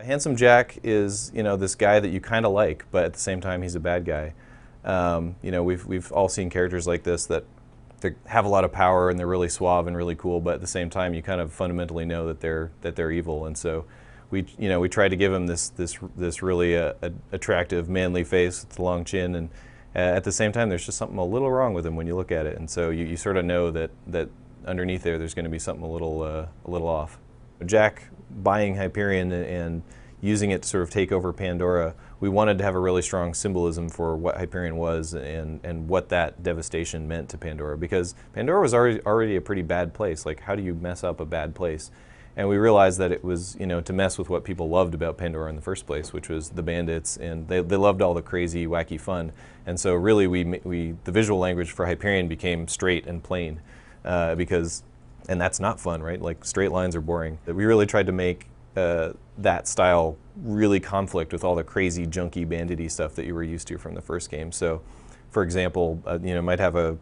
Handsome Jack is, this guy that you kind of like, but at the same time he's a bad guy. We've all seen characters like this that they have a lot of power and they're really suave and really cool, but at the same time you kind of fundamentally know that they're evil. And so we tried to give him this really attractive manly face with the long chin, and at the same time there's just something a little wrong with him when you look at it. And so you sort of know that underneath there's going to be something a little off. Jack buying Hyperion and using it to sort of take over Pandora, we wanted to have a really strong symbolism for what Hyperion was and what that devastation meant to Pandora, because Pandora was already a pretty bad place. Like, how do you mess up a bad place? And we realized that it was, to mess with what people loved about Pandora in the first place, which was the bandits, and they loved all the crazy, wacky fun. And so really the visual language for Hyperion became straight and plain, and that's not fun, right? Like, straight lines are boring. We really tried to make that style really conflict with all the crazy, junky, bandity stuff that you were used to from the first game. So, for example, might have a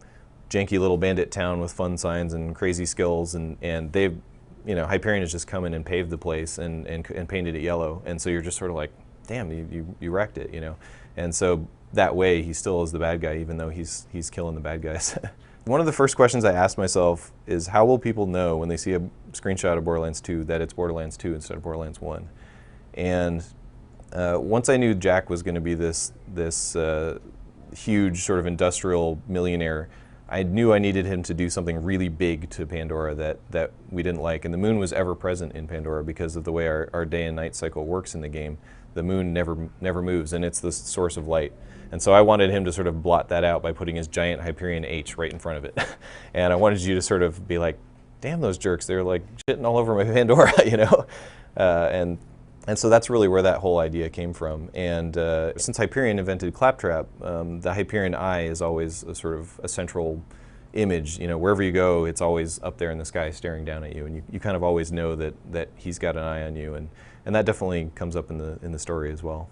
janky little bandit town with fun signs and crazy skills, and they've, Hyperion has just come in and paved the place and painted it yellow, and so you're just sort of like, damn, you wrecked it, And so that way he still is the bad guy, even though he's killing the bad guys. One of the first questions I asked myself is, how will people know when they see a screenshot of Borderlands 2 that it's Borderlands 2 instead of Borderlands 1? And once I knew Jack was going to be this huge sort of industrial millionaire, I knew I needed him to do something really big to Pandora that we didn't like. And the moon was ever present in Pandora because of the way our day and night cycle works in the game. The moon never moves, and it's the source of light. And so I wanted him to sort of blot that out by putting his giant Hyperion H right in front of it. And I wanted you to sort of be like, damn, those jerks, they're like shitting all over my Pandora, And so that's really where that whole idea came from. And since Hyperion invented Claptrap, the Hyperion eye is always a sort of a central image. Wherever you go, it's always up there in the sky staring down at you, and you kind of always know that he's got an eye on you, and that definitely comes up in the story as well.